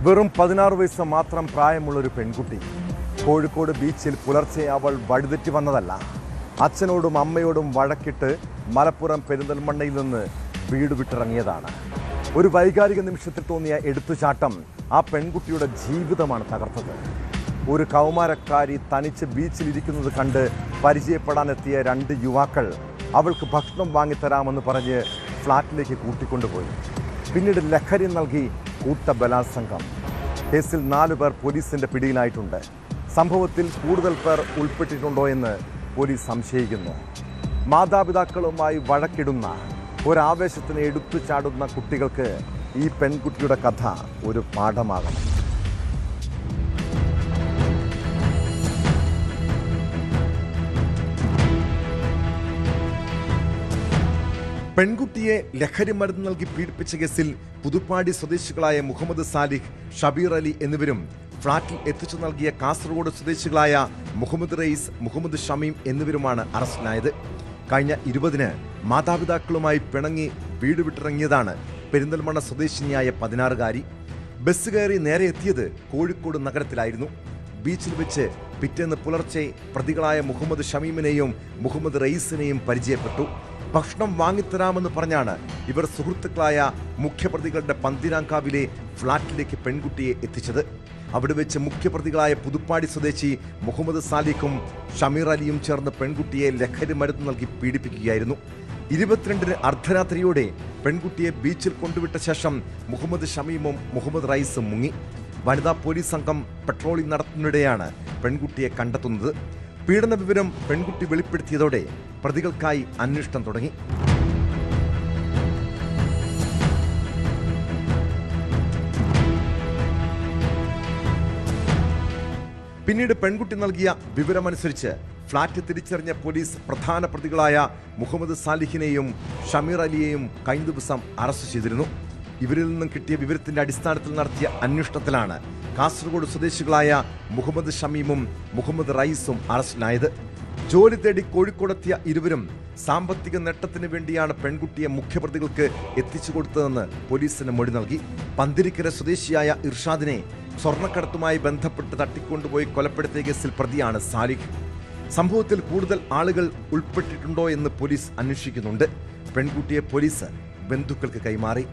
വെറും 16 വയസ്സ് മാത്രം പ്രായമുള്ളൊരു പെൺകുട്ടി. കോഴിക്കോട് ബീച്ചിൽ പുലർച്ചെ അവൾ വഴിതെറ്റി വന്നതല്ല. അച്ഛനോടും അമ്മയോടും വഴക്കിട്ട് മലപ്പുറം പെരിന്തൽമണ്ണയിൽ നിന്ന് വീട് വിട്ടിറങ്ങിയതാണ്. ഒരു വൈകാരിക നിമിഷത്തിൽ തോന്നിയ എടുത്തുചാട്ടം ആ പെൺകുട്ടിയുടെ ജീവിതമാണ് തകർത്തത്. ഒരു കൗമാരക്കാരി തനിച്ച് ബീച്ചിലിരിക്കുന്നത് കണ്ട് പരിചയപ്പെടാനെത്തിയ 2 യുവാക്കൾ അവൾക്ക് ഭക്ഷണം വാങ്ങിത്തരാമെന്ന് പറഞ്ഞ് ഫ്ലാറ്റിലേക്ക് കൂട്ടിക്കൊണ്ടുപോയി. പിന്നീട് ലഹരി നൽകി കൂട്ടബലാത്സംഗം. കേസിൽ 4 പേർ പോലീസിന്റെ പിടിയിലായിട്ടുണ്ട്. സംഭവത്തിൽ കൂടുതൽ പേർ ഉൾപ്പെട്ടിട്ടുണ്ടോ എന്ന് പോലീസ് സംശയിക്കുന്നു. മാതാപിതാക്കളുമായി വഴക്കിടുന്ന ഒരാവേശത്തിന് എടുത്തു ചാടുന്ന കുട്ടികൾക്ക് ഈ പെൺകുട്ടിയുടെ കഥ ഒരു പാഠമാകണം. പെൺകുട്ടിയെ ലഹരി മരുന്ന് നൽകി പീഡിപ്പിച്ച കേസിൽ പുതുപ്പാടി സ്വദേശികളായ മുഹമ്മദ് സാലിഹ്, ഷബീർ അലി എന്നിവരും ഫ്ളാറ്റിൽ എത്തിച്ചു നൽകിയ കാസർഗോഡ് സ്വദേശികളായ മുഹമ്മദ് റയീസ്, മുഹമ്മദ് ഷമീം എന്നിവരുമാണ് അറസ്റ്റിലായത്. കഴിഞ്ഞ 20-ന് മാതാപിതാക്കളുമായി പിണങ്ങി വീട് വിട്ടിറങ്ങിയതാണ് പെരിന്തൽമണ്ണ സ്വദേശിനിയായ 16-കാരി. ബസ് കയറി നേരെ എത്തിയത് കോഴിക്കോട് നഗരത്തിലായിരുന്നു. ബീച്ചിൽ വെച്ച് പിറ്റേന്ന് പുലർച്ചെ പ്രതികളായ മുഹമ്മദ് ഷമീമിനെയും മുഹമ്മദ് റയീസിനെയും പരിചയപ്പെട്ടു. ഭക്ഷണം വാങ്ങിത്തരാമെന്ന് പറഞ്ഞാണ് ഇവർ സുഹൃത്തുക്കളായ മുഖ്യപ്രതികളുടെ പന്തിരാങ്കാവിലെ ഫ്ളാറ്റിലേക്ക് പെൺകുട്ടിയെ എത്തിച്ചത്. അവിടെ വെച്ച് മുഖ്യപ്രതികളായ പുതുപ്പാടി സ്വദേശി മുഹമ്മദ് സാലിഖും ഷമീർ അലിയും ചേർന്ന് പെൺകുട്ടിയെ ലഹരി മരുന്ന് നൽകി പീഡിപ്പിക്കുകയായിരുന്നു. 22-ന് അർദ്ധരാത്രിയോടെ പെൺകുട്ടിയെ ബീച്ചിൽ കൊണ്ടുവിട്ട ശേഷം മുഹമ്മദ് ഷമീമും മുഹമ്മദ് റയീസും മുങ്ങി. വനിതാ പോലീസ് സംഘം പെട്രോളിംഗ് നടത്തുന്നതിനിടെയാണ് പെൺകുട്ടിയെ കണ്ടെത്തുന്നത്. പീഡന വിവരം പെൺകുട്ടി വെളിപ്പെടുത്തിയതോടെ പ്രതികൾക്കായി അന്വേഷണം തുടങ്ങി. പിന്നീട് പെൺകുട്ടി നൽകിയ വിവരമനുസരിച്ച് ഫ്ളാറ്റ് തിരിച്ചറിഞ്ഞ പോലീസ് പ്രധാന പ്രതികളായ മുഹമ്മദ് സാലിഹിനെയും ഷമീർ അലിയെയും കഴിഞ്ഞ ദിവസം അറസ്റ്റ് ചെയ്തിരുന്നു. ഇവരിൽ നിന്നും കിട്ടിയ വിവരത്തിന്റെ അടിസ്ഥാനത്തിൽ നടത്തിയ അന്വേഷണത്തിലാണ് കാസർഗോഡ് സ്വദേശികളായ മുഹമ്മദ് ഷമീമും മുഹമ്മദ് റയീസും അറസ്റ്റിലായത്. ജോലി തേടി കോഴിക്കോടെത്തിയ ഇരുവരും സാമ്പത്തിക നേട്ടത്തിന് വേണ്ടിയാണ് പെൺകുട്ടിയെ മുഖ്യപ്രതികൾക്ക് എത്തിച്ചു കൊടുത്തതെന്ന് പോലീസിന് മൊഴി നൽകി. പന്തിരിക്കര സ്വദേശിയായ ഇർഷാദിനെ സ്വർണ്ണക്കടത്തുമായി ബന്ധപ്പെട്ട് തട്ടിക്കൊണ്ടുപോയി കൊലപ്പെടുത്തിയ കേസിൽ പ്രതിയാണ് സാലിഹ്. സംഭവത്തിൽ കൂടുതൽ ആളുകൾ ഉൾപ്പെട്ടിട്ടുണ്ടോ എന്ന് പോലീസ് അന്വേഷിക്കുന്നുണ്ട്. പെൺകുട്ടിയെ പോലീസ് ബന്ധുക്കൾക്ക് കൈമാറി.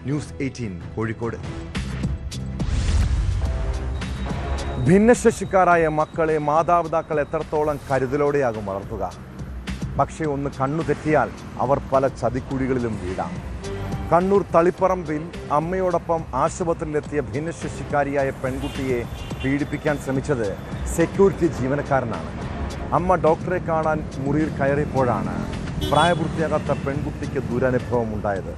ന്യൂസ് 18 കോഴിക്കോട്. ഭിന്നശേഷിക്കാരായ മക്കളെ മാതാപിതാക്കൾ എത്രത്തോളം കരുതലോടെയാകും വളർത്തുക. പക്ഷേ ഒന്ന് കണ്ണു തെറ്റിയാൽ അവർ പല ചതിക്കുഴികളിലും വീഴാം. കണ്ണൂർ തളിപ്പറമ്പിൽ അമ്മയോടൊപ്പം ആശുപത്രിയിലെത്തിയ ഭിന്നശേഷിക്കാരിയായ പെൺകുട്ടിയെ പീഡിപ്പിക്കാൻ ശ്രമിച്ചത് സെക്യൂരിറ്റി ജീവനക്കാരനാണ്. അമ്മ ഡോക്ടറെ കാണാൻ മുറിയിൽ കയറിയപ്പോഴാണ് പ്രായപൂർത്തിയാകാത്ത പെൺകുട്ടിക്ക് ദുരനുഭവം ഉണ്ടായത്.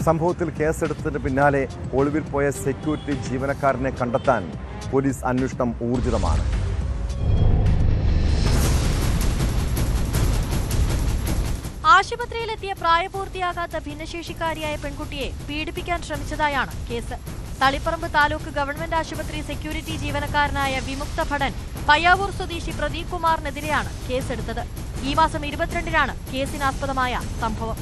സംഭവത്തിൽ കേസെടുത്തതിന് പിന്നാലെ ഒളിവിൽ പോയ സെക്യൂരിറ്റി ജീവനക്കാരനെ കണ്ടെത്താൻ പോലീസ് അന്വേഷണം ഊർജിതമാണ്. ആശുപത്രിയിലെത്തിയ പ്രായപൂർത്തിയാകാത്ത ഭിന്നശേഷിക്കാരിയായ പെൺകുട്ടിയെ പീഡിപ്പിക്കാൻ ശ്രമിച്ചതായാണ് കേസ്. തളിപ്പറമ്പ് താലൂക്ക് ഗവൺമെന്റ് ആശുപത്രി സെക്യൂരിറ്റി ജീവനക്കാരനായ വിമുക്ത ഭടൻ പയ്യാവൂർ സ്വദേശി പ്രദീപ് കുമാറിനെതിരെയാണ് കേസെടുത്തത്. ഈ മാസം 22-നാണ് കേസിനാസ്പദമായ സംഭവം.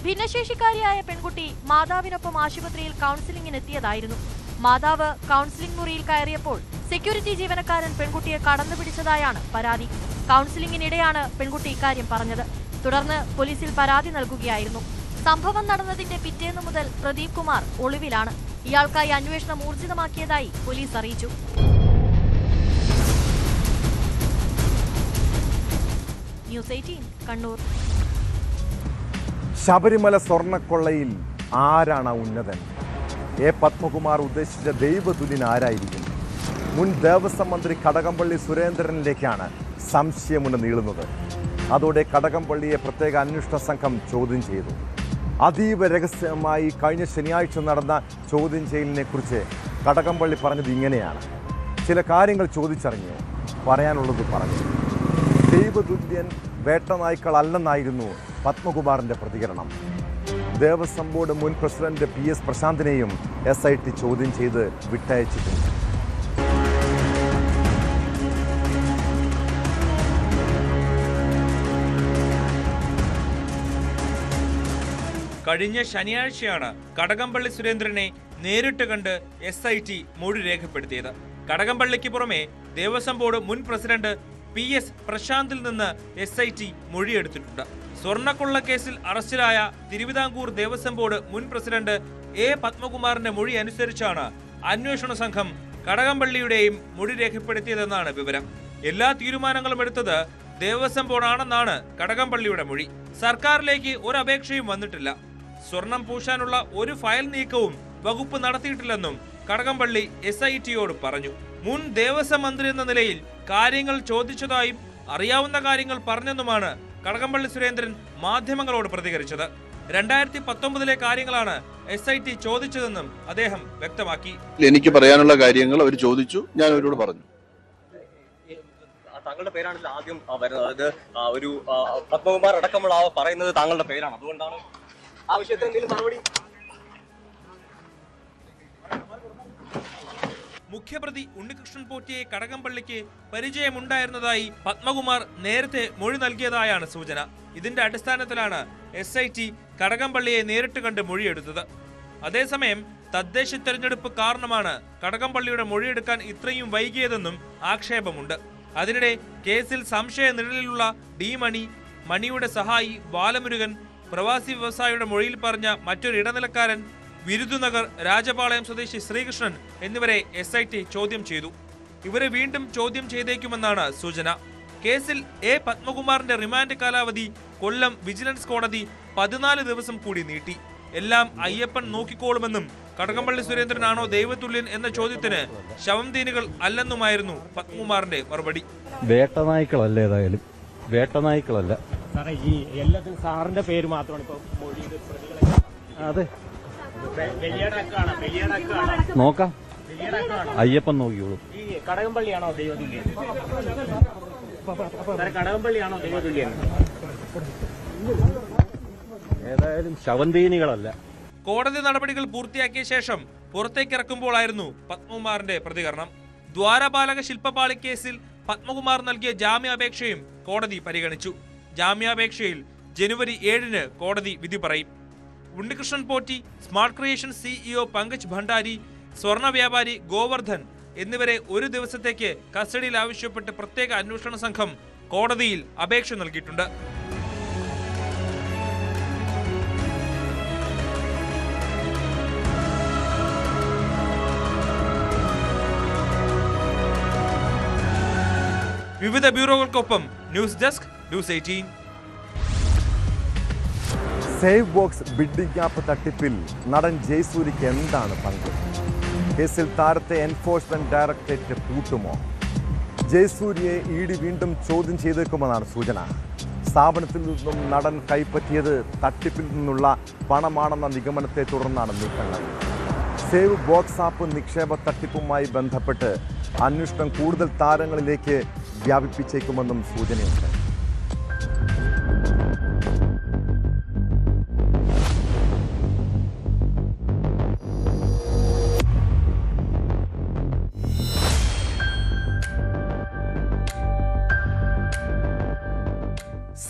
ഭിന്നശേഷിക്കാരിയായ പെൺകുട്ടി മാതാവിനൊപ്പം ആശുപത്രിയിൽ കൗൺസിലിംഗിനെത്തിയതായിരുന്നു. മാതാവ് കൗൺസിലിംഗ് മുറിയിൽ കയറിയപ്പോൾ സെക്യൂരിറ്റി ജീവനക്കാരൻ പെൺകുട്ടിയെ കടന്നുപിടിച്ചതായാണ് പരാതി. കൗൺസിലിംഗിനിടെയാണ് പെൺകുട്ടി ഇക്കാര്യം പറഞ്ഞത്. തുടർന്ന് പോലീസിൽ പരാതി നൽകുകയായിരുന്നു. സംഭവം നടന്നതിന്റെ പിറ്റേന്നു മുതൽ പ്രദീപ് കുമാർ ഒളിവിലാണ്. ഇയാൾക്കായി അന്വേഷണം ഊർജിതമാക്കിയതായി പോലീസ് അറിയിച്ചു. ന്യൂസ് 18 കണ്ണൂർ. ശബരിമല സ്വർണ്ണക്കൊള്ളയിൽ ആരാണ് ഉന്നതൻ? എ പത്മകുമാർ ഉദ്ദേശിച്ച ദൈവതുല്യൻ ആരായിരിക്കും? മുൻ ദേവസ്വം മന്ത്രി കടകംപള്ളി സുരേന്ദ്രനിലേക്കാണ് സംശയമുണ്ട് നീളുന്നത്. അതോടെ കടകംപള്ളിയെ പ്രത്യേക അന്വേഷണ സംഘം ചോദ്യം ചെയ്തു. അതീവ രഹസ്യമായി കഴിഞ്ഞ ശനിയാഴ്ച നടന്ന ചോദ്യം ചെയ്യലിനെ കുറിച്ച് കടകംപള്ളി പറഞ്ഞത് ഇങ്ങനെയാണ്: ചില കാര്യങ്ങൾ ചോദിച്ചറിഞ്ഞു, പറയാനുള്ളത് പറഞ്ഞു. ദൈവതുല്യൻ വേട്ടനായ്ക്കളല്ലെന്നായിരുന്നു പത്മകുമാറിന്റെ പ്രതികരണം. ദേവസ്വം ബോർഡ് മുൻ പ്രസിഡന്റ് PS പ്രശാന്തിനെയും SIT ചോദ്യം ചെയ്ത് വിട്ടയച്ചിട്ടുണ്ട്. കഴിഞ്ഞ ശനിയാഴ്ചയാണ് കടകംപള്ളി സുരേന്ദ്രനെ നേരിട്ട് കണ്ട് SIT മൊഴി രേഖപ്പെടുത്തിയത്. കടകംപള്ളിക്ക് പുറമെ ദേവസ്വം ബോർഡ് മുൻ പ്രസിഡന്റ് PS പ്രശാന്തിൽ നിന്ന് SIT മൊഴിയെടുത്തിട്ടുണ്ട്. സ്വർണ്ണക്കൊള്ള കേസിൽ അറസ്റ്റിലായ തിരുവിതാംകൂർ ദേവസ്വം ബോർഡ് മുൻ പ്രസിഡന്റ് A പത്മകുമാറിന്റെ മൊഴി അനുസരിച്ചാണ് അന്വേഷണ സംഘം കടകംപള്ളിയുടെയും മൊഴി രേഖപ്പെടുത്തിയതെന്നാണ് വിവരം. എല്ലാ തീരുമാനങ്ങളും എടുത്തത് ദേവസ്വം ബോർഡാണെന്നാണ് കടകംപള്ളിയുടെ മൊഴി. സർക്കാരിലേക്ക് ഒരു അപേക്ഷയും വന്നിട്ടില്ല. സ്വർണം പൂശാനുള്ള ഒരു ഫയൽ നീക്കവും വകുപ്പ് നടത്തിയിട്ടില്ലെന്നും കടകംപള്ളി SITയോട് പറഞ്ഞു. മുൻ ദേവസ്വം മന്ത്രി എന്ന നിലയിൽ കാര്യങ്ങൾ ചോദിച്ചതായും അറിയാവുന്ന കാര്യങ്ങൾ പറഞ്ഞെന്നുമാണ് കടകംപള്ളി സുരേന്ദ്രൻ മാധ്യമങ്ങളോട് പ്രതികരിച്ചത്. 2019 കാര്യങ്ങളാണ് SIT ചോദിച്ചതെന്നും അദ്ദേഹം വ്യക്തമാക്കി. എനിക്ക് പറയാനുള്ള കാര്യങ്ങൾ അവർ ചോദിച്ചു, ഞാൻ അവരോട് പറഞ്ഞു. താങ്കളുടെ പേരാണല്ലോ ആദ്യം വരുന്നത്. ഒരു പത്മകുമാർ അടക്കമുള്ള പറയുന്നത് താങ്കളുടെ പേരാണ്. അതുകൊണ്ടാണ് ആ വിഷയത്തിൽ എന്തെങ്കിലും മറുപടി? മുഖ്യപ്രതി ഉണ്ണികൃഷ്ണൻ പോറ്റിയെ കടകംപള്ളിക്ക് പരിചയമുണ്ടായിരുന്നതായി പത്മകുമാർ നേരത്തെ മൊഴി നൽകിയതായാണ് സൂചന. ഇതിന്റെ അടിസ്ഥാനത്തിലാണ് SIT കടകംപള്ളിയെ നേരിട്ട് കണ്ട് മൊഴിയെടുത്തത്. അതേസമയം തദ്ദേശ തെരഞ്ഞെടുപ്പ് കാരണമാണ് കടകംപള്ളിയുടെ മൊഴിയെടുക്കാൻ ഇത്രയും വൈകിയതെന്നും ആക്ഷേപമുണ്ട്. അതിനിടെ കേസിൽ സംശയ നിഴലിലുള്ള D മണി, മണിയുടെ സഹായി ബാലമുരുകൻ, പ്രവാസി വ്യവസായിയുടെ മൊഴിയിൽ പറഞ്ഞ മറ്റൊരു ഇടനിലക്കാരൻ വിരുദുനഗർ രാജപാളയം സ്വദേശി ശ്രീകൃഷ്ണൻ എന്നിവരെ SIT ചോദ്യം ചെയ്തു. ഇവരെ വീണ്ടും ചോദ്യം ചെയ്തേക്കുമെന്നാണ് സൂചന. കേസിൽ A പത്മകുമാറിന്റെ റിമാൻഡ് കാലാവധി കൊല്ലം വിജിലൻസ് കോടതി 14 ദിവസം കൂടി നീട്ടി. എല്ലാം അയ്യപ്പൻ നോക്കിക്കോളുമെന്നും കടകംപള്ളി സുരേന്ദ്രനാണോ ദൈവതുല്യൻ എന്ന ചോദ്യത്തിന് ശവംതീനുകൾ അല്ലെന്നുമായിരുന്നു പത്മകുമാറിന്റെ മറുപടി. വേട്ടനായ്ക്കളല്ല, ഏതായാലും വേട്ടനായ്ക്കളല്ല. ഈ എല്ലാത്തിനും സാറിന്റെ പേര് മാത്രമാണ് ഇപ്പൊ അതെ, നോക്കാം. അയ്യപ്പൻ നോക്കിയോളൂ. ഈ കടകംപള്ളിയാണോ ദൈവതുല്യൻ? കടകംപള്ളിയാണോ ദൈവതുല്യൻ? ഏതായാലും ശവന്തീനികളല്ല. കോടതി നടപടികൾ പൂർത്തിയാക്കിയ ശേഷം പുറത്തേക്കിറക്കുമ്പോഴായിരുന്നു പത്മകുമാറിന്റെ പ്രതികരണം. ദ്വാരപാലക ശില്പപാളി കേസിൽ പത്മകുമാർ നൽകിയ ജാമ്യാപേക്ഷയും കോടതി പരിഗണിച്ചു. ജാമ്യാപേക്ഷയിൽ ജനുവരി 7-ന് കോടതി വിധി പറയും. Unnikrishnan Potti, smart creation CEO Pankaj Bhandari, സ്വർണ്ണ വ്യാപാരി ഗോവർദ്ധൻ എന്നിവരെ ഒരു ദിവസത്തേക്ക് കസ്റ്റഡിയിൽ ആവശ്യപ്പെട്ട് പ്രത്യേക അന്വേഷണ സംഘം കോടതിയിൽ അപേക്ഷ നൽകിയിട്ടുണ്ട്. വിവിധ ബ്യൂറോകൾക്കൊപ്പം news desk, news 18. Save box bidding app തട്ടിപ്പിൽ നടൻ ജയസൂര്യയ്ക്ക് എന്താണ് പങ്ക്? കേസിൽ താരത്തെ എൻഫോഴ്സ്മെന്റ് ഡയറക്ടറേറ്റ് പൂട്ടുമോ? ജയസൂര്യയെ ED വീണ്ടും ചോദ്യം ചെയ്തേക്കുമെന്നാണ് സൂചന. സ്ഥാപനത്തിൽ നിന്നും നടൻ കൈപ്പറ്റിയത് തട്ടിപ്പിൽ നിന്നുള്ള പണമാണെന്ന നിഗമനത്തെ തുടർന്നാണ് നീക്കങ്ങൾ. സേവ് ബോക്സ് ആപ്പ് നിക്ഷേപ തട്ടിപ്പുമായി ബന്ധപ്പെട്ട് അന്വേഷണം കൂടുതൽ താരങ്ങളിലേക്ക് വ്യാപിപ്പിച്ചേക്കുമെന്നും സൂചനയുണ്ട്.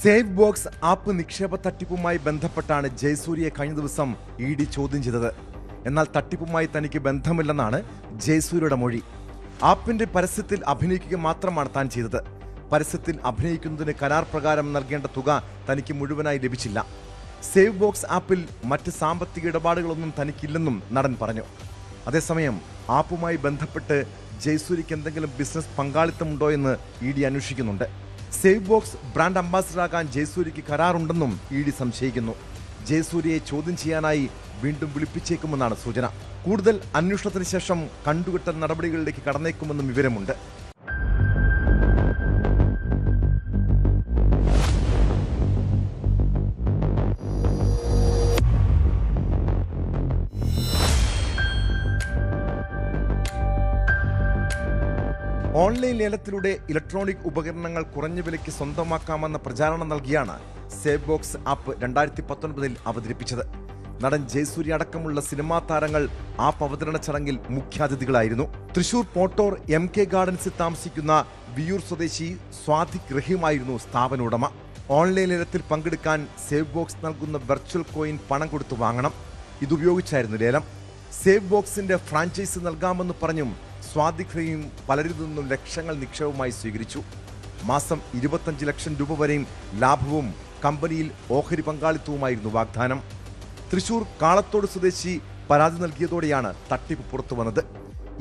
സേവ് ബോക്സ് ആപ്പ് നിക്ഷേപ തട്ടിപ്പുമായി ബന്ധപ്പെട്ടാണ് ജയസൂര്യയെ കഴിഞ്ഞ ദിവസം ED ചോദ്യം ചെയ്തത്. എന്നാൽ തട്ടിപ്പുമായി തനിക്ക് ബന്ധമില്ലെന്നാണ് ജയസൂര്യയുടെ മൊഴി. ആപ്പിന്റെ പരസ്യത്തിൽ അഭിനയിക്കുക മാത്രമാണ് താൻ ചെയ്തത്. പരസ്യത്തിൽ അഭിനയിക്കുന്നതിന് കരാർ പ്രകാരം നൽകേണ്ട തുക തനിക്ക് മുഴുവനായി ലഭിച്ചില്ല. സേവ് ബോക്സ് ആപ്പിൽ മറ്റ് സാമ്പത്തിക ഇടപാടുകളൊന്നും തനിക്കില്ലെന്നും നടൻ പറഞ്ഞു. അതേസമയം ആപ്പുമായി ബന്ധപ്പെട്ട് ജയസൂര്യയ്ക്ക് എന്തെങ്കിലും ബിസിനസ് പങ്കാളിത്തമുണ്ടോ എന്ന് ED അന്വേഷിക്കുന്നുണ്ട്. സേവ് ബോക്സ് ബ്രാൻഡ് അംബാസിഡറാകാൻ ജയസൂര്യയ്ക്ക് കരാറുണ്ടെന്നും ED സംശയിക്കുന്നു. ജയസൂര്യയെ ചോദ്യം ചെയ്യാനായി വീണ്ടും വിളിപ്പിച്ചേക്കുമെന്നാണ് സൂചന. കൂടുതൽ അന്വേഷണത്തിന് ശേഷം കണ്ടുകെട്ടൽ നടപടികളിലേക്ക് കടന്നേക്കുമെന്നും വിവരമുണ്ട്. ഓൺലൈൻ ലേലത്തിലൂടെ ഇലക്ട്രോണിക് ഉപകരണങ്ങൾ കുറഞ്ഞ വിലയ്ക്ക് സ്വന്തമാക്കാമെന്ന പ്രചാരണം നൽകിയാണ് സേവ് ബോക്സ് ആപ്പ് 2019 അവതരിപ്പിച്ചത്. നടൻ ജയസൂര്യ അടക്കമുള്ള സിനിമാ താരങ്ങൾ ആപ്പ് അവതരണ ചടങ്ങിൽ മുഖ്യാതിഥികളായിരുന്നു. തൃശൂർ പോട്ടോർ MK ഗാർഡൻസിൽ താമസിക്കുന്ന വിയൂർ സ്വദേശി സ്വാദിഖ് റഹീമായിരുന്നു സ്ഥാപന ഉടമ. ഓൺലൈൻ ഇനത്തിൽ പങ്കെടുക്കാൻ സേവ് ബോക്സ് നൽകുന്ന വെർച്വൽ കോയിൻ പണം കൊടുത്തു വാങ്ങണം. ഇതുപയോഗിച്ചായിരുന്നു ലേലം. സേവ് ബോക്സിന്റെ ഫ്രാഞ്ചൈസി നൽകാമെന്ന് പറഞ്ഞും സ്വാദിഖ് റഹീം പലരിൽ നിന്നും ലക്ഷങ്ങൾ നിക്ഷേപമായി സ്വീകരിച്ചു. മാസം 25 ലക്ഷം രൂപ വരെയും ലാഭവും കമ്പനിയിൽ ഓഹരി പങ്കാളിത്തവുമായിരുന്നു വാഗ്ദാനം. തൃശൂർ കാളത്തോട് സ്വദേശി പരാതി നൽകിയതോടെയാണ് തട്ടിപ്പ് പുറത്തു വന്നത്.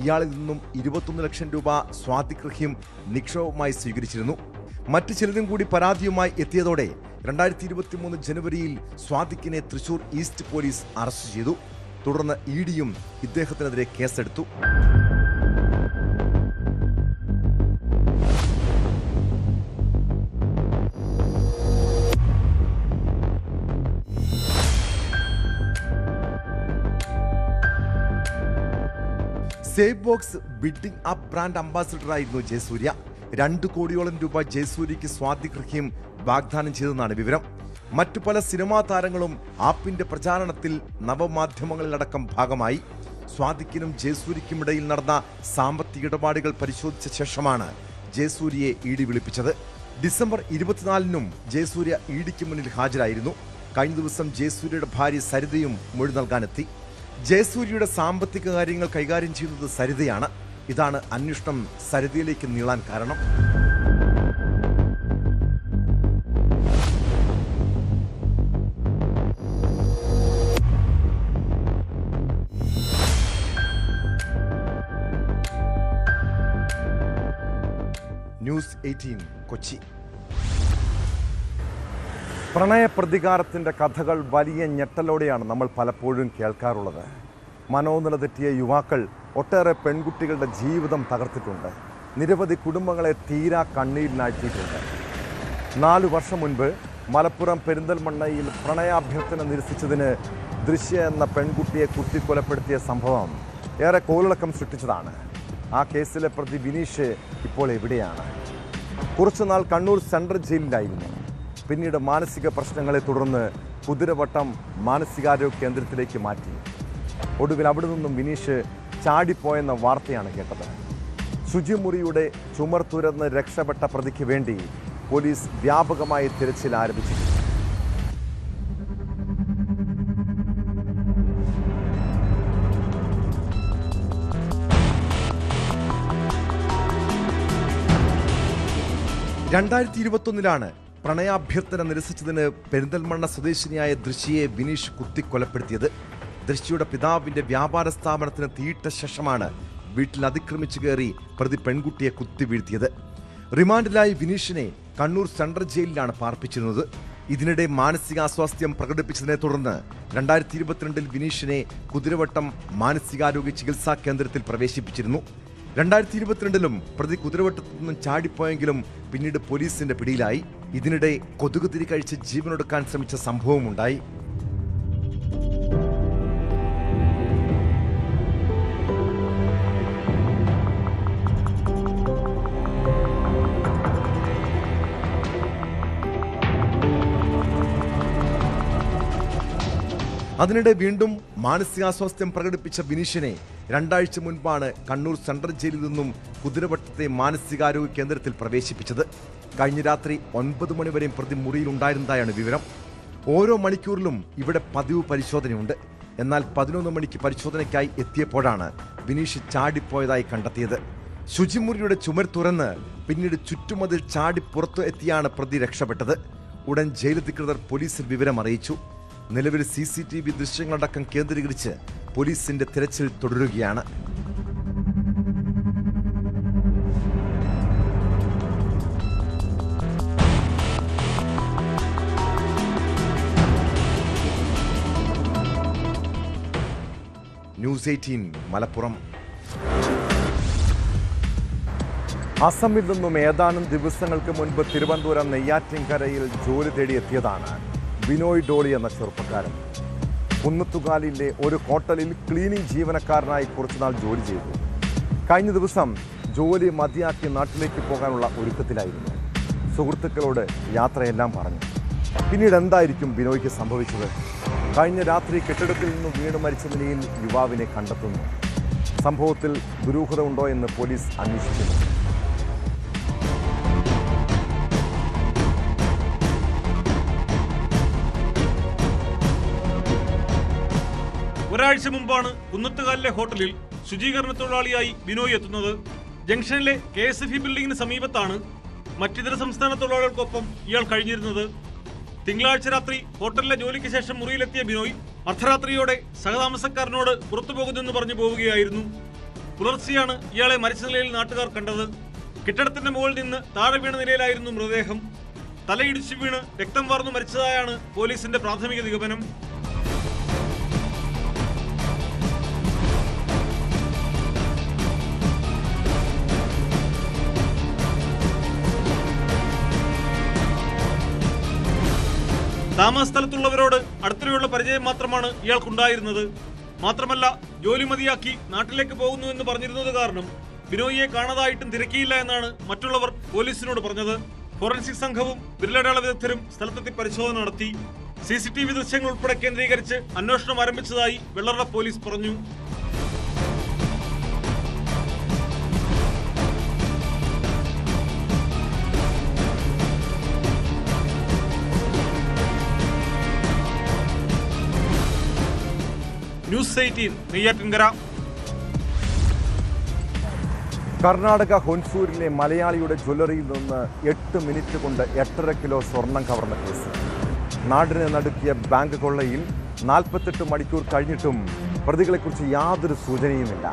ഇയാളിൽ നിന്നും 21 ലക്ഷം രൂപ സ്വാദിഖ് റഹീം നിക്ഷേപമായി സ്വീകരിച്ചിരുന്നു. മറ്റു ചിലരും കൂടി പരാതിയുമായി എത്തിയതോടെ 2023 ജനുവരിയിൽ സ്വാദിഖിനെ തൃശൂർ ഈസ്റ്റ് പോലീസ് അറസ്റ്റ് ചെയ്തു. തുടർന്ന് ഇഡിയും ഇദ്ദേഹത്തിനെതിരെ കേസെടുത്തു. Save box bidding app brand അംബാസിഡറായിരുന്നു ജയസൂര്യ. 2 കോടിയോളം രൂപ ജയസൂര്യയ്ക്ക് സ്വാദിഖ് റഹീം വാഗ്ദാനം ചെയ്തെന്നാണ് വിവരം. മറ്റു പല സിനിമാ താരങ്ങളും ആപ്പിന്റെ പ്രചാരണത്തിൽ നവമാധ്യമങ്ങളിലടക്കം ഭാഗമായി. സ്വാദിഖിനും ജയസൂര്യയ്ക്കുമിടയിൽ നടന്ന സാമ്പത്തിക ഇടപാടുകൾ പരിശോധിച്ച ശേഷമാണ് ജയസൂര്യയെ ഇഡി വിളിപ്പിച്ചത്. ഡിസംബർ 24-നും ജയസൂര്യ ഇഡിക്ക് മുന്നിൽ ഹാജരായിരുന്നു. കഴിഞ്ഞ ദിവസം ജയസൂര്യയുടെ ഭാര്യ സരിതയും മൊഴി നൽകാനെത്തി. ജയസൂര്യയുടെ സാമ്പത്തിക കാര്യങ്ങൾ കൈകാര്യം ചെയ്യുന്നത് സരിതയാണ്. ഇതാണ് അന്വേഷണം സരിതയിലേക്ക് നീളാൻ കാരണം. ന്യൂസ് 18 കൊച്ചി. പ്രണയപ്രതികാരത്തിൻ്റെ കഥകൾ വലിയ ഞെട്ടലോടെയാണ് നമ്മൾ പലപ്പോഴും കേൾക്കാറുള്ളത്. മനോനില തെറ്റിയ യുവാക്കൾ ഒട്ടേറെ പെൺകുട്ടികളുടെ ജീവിതം തകർത്തിട്ടുണ്ട്. നിരവധി കുടുംബങ്ങളെ തീരാ കണ്ണീരിലാഴ്ത്തിയിട്ടുണ്ട്. 4 വർഷം മുൻപ് മലപ്പുറം പെരിന്തൽമണ്ണയിൽ പ്രണയാഭ്യർത്ഥന നിരസിച്ചതിന് ദൃശ്യ എന്ന പെൺകുട്ടിയെ കുത്തിക്കൊലപ്പെടുത്തിയ സംഭവം ഏറെ കോളിളക്കം സൃഷ്ടിച്ചതാണ്. ആ കേസിലെ പ്രതി വിനീഷ് ഇപ്പോൾ എവിടെയാണ്? കുറച്ചുനാൾ കണ്ണൂർ സെൻട്രൽ ജയിലിലായിരുന്നു. പിന്നീട് മാനസിക പ്രശ്നങ്ങളെ തുടർന്ന് കുതിരവട്ടം മാനസികാരോഗ്യ കേന്ദ്രത്തിലേക്ക് മാറ്റി. ഒടുവിൽ അവിടെ നിന്നും വിനീഷ് ചാടിപ്പോയെന്ന വാർത്തയാണ് കേട്ടത്. ശുചിമുറിയുടെ ചുമർ തുരന്ന് രക്ഷപ്പെട്ട പ്രതിക്ക് വേണ്ടി പോലീസ് വ്യാപകമായി തിരച്ചിൽ ആരംഭിച്ചു. ലാണ് പ്രണയാഭ്യർത്ഥന നിരസിച്ചതിന് പെരിന്തൽമണ്ണ സ്വദേശിനിയായ ദൃശ്യയെ വിനീഷ് കുത്തിക്കൊലപ്പെടുത്തിയത്. ദൃശ്യയുടെ പിതാവിന്റെ വ്യാപാര സ്ഥാപനത്തിന് തീയിട്ട ശേഷമാണ് വീട്ടിൽ അതിക്രമിച്ചു കയറി പ്രതി പെൺകുട്ടിയെ കുത്തി വീഴ്ത്തിയത്. റിമാൻഡിലായി വിനീഷിനെ കണ്ണൂർ സെൻട്രൽ ജയിലിലാണ് പാർപ്പിച്ചിരുന്നത്. ഇതിനിടെ മാനസികാസ്വാസ്ഥ്യം പ്രകടിപ്പിച്ചതിനെ തുടർന്ന് 2022 വിനീഷിനെ കുതിരവട്ടം മാനസികാരോഗ്യ ചികിത്സാ കേന്ദ്രത്തിൽ പ്രവേശിപ്പിച്ചിരുന്നു. 2022 പ്രതി കുതിരവട്ടത്തു നിന്നും ചാടിപ്പോയെങ്കിലും പിന്നീട് പോലീസിന്റെ പിടിയിലായി. ഇതിനിടെ കൊതുക് തിരി കഴിച്ച് ജീവനൊടുക്കാൻ ശ്രമിച്ച സംഭവമുണ്ടായി. അതിനിടെ വീണ്ടും മാനസികാസ്വാസ്ഥ്യം പ്രകടിപ്പിച്ച വിനീഷിനെ 2 ആഴ്ച മുൻപാണ് കണ്ണൂർ സെൻട്രൽ ജയിലിൽ നിന്നും കുതിരവട്ടത്തെ മാനസികാരോഗ്യ കേന്ദ്രത്തിൽ പ്രവേശിപ്പിച്ചത്. കഴിഞ്ഞ രാത്രി 9 മണി വരെയും പ്രതി മുറിയിലുണ്ടായിരുന്നതായാണ് വിവരം. ഓരോ മണിക്കൂറിലും ഇവിടെ പതിവ് പരിശോധനയുണ്ട്. എന്നാൽ 11 മണിക്ക് പരിശോധനയ്ക്കായി എത്തിയപ്പോഴാണ് വിനീഷ് ചാടിപ്പോയതായി കണ്ടെത്തിയത്. ശുചിമുറിയുടെ ചുമർ തുറന്ന് പിന്നീട് ചുറ്റുമതിൽ ചാടി പുറത്തു എത്തിയാണ് പ്രതി രക്ഷപ്പെട്ടത്. ഉടൻ ജയിലധികൃതർ പോലീസിൽ വിവരം അറിയിച്ചു. നിലവിൽ CCTV ദൃശ്യങ്ങളടക്കം കേന്ദ്രീകരിച്ച് പോലീസിന്റെ തിരച്ചിൽ തുടരുകയാണ്. ന്യൂസ് 18 മലപ്പുറം. അസമിൽ നിന്നും ഏതാനും ദിവസങ്ങൾക്ക് മുൻപ് തിരുവനന്തപുരം നെയ്യാറ്റിൻകരയിൽ ജോലി തേടിയെത്തിയതാണ് ബിനോയ് ഡോളി എന്ന ചെറുപ്പക്കാരൻ. കുന്നത്തുകാലിലെ ഒരു ഹോട്ടലിൽ ക്ലീനിംഗ് ജീവനക്കാരനായി കുറച്ചുനാൾ ജോലി ചെയ്തു. കഴിഞ്ഞ ദിവസം ജോലി മതിയാക്കി നാട്ടിലേക്ക് പോകാനുള്ള ഒരുക്കത്തിലായിരുന്നു. സുഹൃത്തുക്കളോട് യാത്രയെല്ലാം പറഞ്ഞു. പിന്നീട് എന്തായിരിക്കും ബിനോയ്ക്ക് സംഭവിച്ചത്? കഴിഞ്ഞ രാത്രി കെട്ടിടത്തിൽ നിന്ന് വീണ് മരിച്ച നിലയിൽ യുവാവിനെ കണ്ടെത്തുന്നു. സംഭവത്തിൽ ദുരൂഹത ഉണ്ടോ എന്ന് പോലീസ് അന്വേഷിക്കുന്നു. ഒരാഴ്ച മുമ്പാണ് കുന്നത്തുകാലിലെ ഹോട്ടലിൽ ശുചീകരണ തൊഴിലാളിയായി ബിനോയ് എത്തുന്നത്. ജംഗ്ഷനിലെ KSFE ബിൽഡിംഗിന് സമീപത്താണ് മറ്റിതര സംസ്ഥാന തൊഴിലാളികൾക്കൊപ്പം ഇയാൾ കഴിഞ്ഞിരുന്നത്. തിങ്കളാഴ്ച രാത്രി ഹോട്ടലിലെ ജോലിക്ക് ശേഷം മുറിയിലെത്തിയ ബിനോയ് അർദ്ധരാത്രിയോടെ സഹതാമസക്കാരനോട് പുറത്തു പോകുന്നെന്ന് പറഞ്ഞു പോവുകയായിരുന്നു. പുലർച്ചെയാണ് ഇയാളെ മരിച്ച നിലയിൽ നാട്ടുകാർ കണ്ടത്. കെട്ടിടത്തിന്റെ മുകളിൽ നിന്ന് താഴെ വീണ നിലയിലായിരുന്നു മൃതദേഹം. തലയിടിച്ചു വീണ് രക്തം വാർന്നു മരിച്ചതായാണ് പോലീസിന്റെ പ്രാഥമിക നിഗമനം. താമസ സ്ഥലത്തുള്ളവരോട് അടുത്തിടെയുള്ള പരിചയം മാത്രമാണ് ഇയാൾക്കുണ്ടായിരുന്നത്. മാത്രമല്ല, ജോലി മതിയാക്കി നാട്ടിലേക്ക് പോകുന്നു എന്ന് പറഞ്ഞിരുന്നത് കാരണം ബിനോയിയെ കാണാതായിട്ടും തിരക്കിയില്ല എന്നാണ് മറ്റുള്ളവർ പോലീസിനോട് പറഞ്ഞത്. ഫോറൻസിക് സംഘവും വിരലടയാള വിദഗ്ധരും സ്ഥലത്തെത്തി പരിശോധന നടത്തി. CCTV ദൃശ്യങ്ങൾ ഉൾപ്പെടെ കേന്ദ്രീകരിച്ച് അന്വേഷണം ആരംഭിച്ചതായി വെള്ളറ പോലീസ് പറഞ്ഞു. ന്യൂസ് 18 നെയ്യാറ്റിൻകര. കർണാടക ഹൊൻസൂരിലെ മലയാളിയുടെ ജ്വല്ലറിയിൽ നിന്ന് 8 മിനിറ്റ് കൊണ്ട് 8.5 കിലോ സ്വർണം കവർന്ന കേസ്. നാടിനെ നടുക്കിയ ബാങ്ക് കൊള്ളയിൽ 48 മണിക്കൂർ കഴിഞ്ഞിട്ടും പ്രതികളെക്കുറിച്ച് യാതൊരു സൂചനയുമില്ല.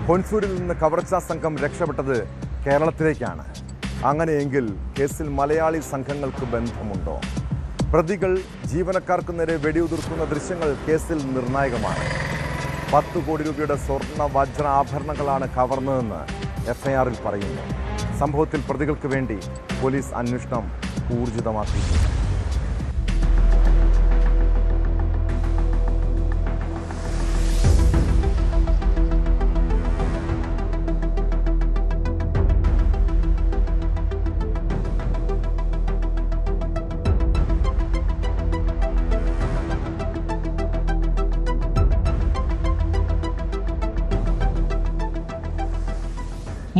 ഹൊൻസൂരിൽ നിന്ന് കവർച്ചാ സംഘം രക്ഷപ്പെട്ടത് കേരളത്തിലേക്കാണ്. അങ്ങനെയെങ്കിൽ കേസിൽ മലയാളി സംഘങ്ങൾക്ക് ബന്ധമുണ്ടോ? പ്രതികൾ ജീവനക്കാർക്ക് നേരെ വെടിയുതിർക്കുന്ന ദൃശ്യങ്ങൾ കേസിൽ നിർണായകമാണ്. 10 കോടി രൂപയുടെ സ്വർണ്ണ വജ്ര ആഭരണങ്ങളാണ് കവർന്നതെന്ന് FIR-ൽ പറയുന്നു. സംഭവത്തിൽ പ്രതികൾക്ക് വേണ്ടി പോലീസ് അന്വേഷണം ഊർജിതമാക്കിയിട്ടുണ്ട്.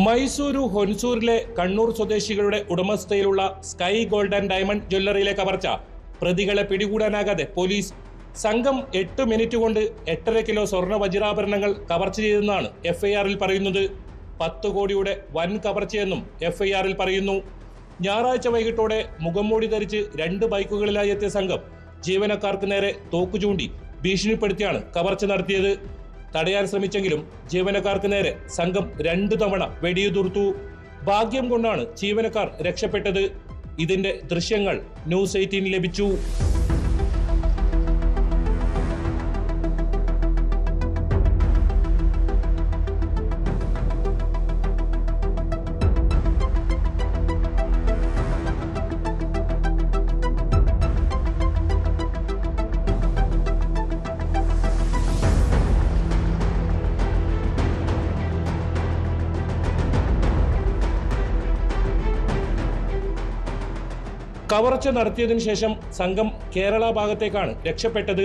മൈസൂരു ഹൊൻസൂരിലെ കണ്ണൂർ സ്വദേശികളുടെ ഉടമസ്ഥയിലുള്ള സ്കൈ ഗോൾഡ് ആൻഡ് ഡയമണ്ട് ജ്വല്ലറിയിലെ കവർച്ച പ്രതികളെ പിടികൂടാനാകാതെ പോലീസ്. സംഘം 8 മിനിറ്റ് കൊണ്ട് 8.5 കിലോ സ്വർണ്ണ വജ്രാഭരണങ്ങൾ കവർച്ച ചെയ്തെന്നാണ് FIR-ൽ പറയുന്നത്. 10 കോടിയുടെ വൻ കവർച്ചയെന്നും FIR-ൽ പറയുന്നു. ഞായറാഴ്ച വൈകിട്ടോടെ മുഖംമൂടി ധരിച്ച് 2 ബൈക്കുകളിലായി എത്തിയ സംഘം ജീവനക്കാർക്ക് നേരെ തോക്കു ചൂണ്ടി ഭീഷണിപ്പെടുത്തിയാണ് കവർച്ച നടത്തിയത്. തടയാൻ ശ്രമിച്ചെങ്കിലും ജീവനക്കാർക്ക് നേരെ സംഘം 2 തവണ വെടിയുതിർത്തു. ഭാഗ്യം കൊണ്ടാണ് ജീവനക്കാർ രക്ഷപ്പെട്ടത്. ഇതിന്റെ ദൃശ്യങ്ങൾ ന്യൂസ് 18 ലഭിച്ചു. കവർച്ച നടത്തിയതിനു ശേഷം സംഘം കേരള ഭാഗത്തേക്കാണ് രക്ഷപ്പെട്ടത്.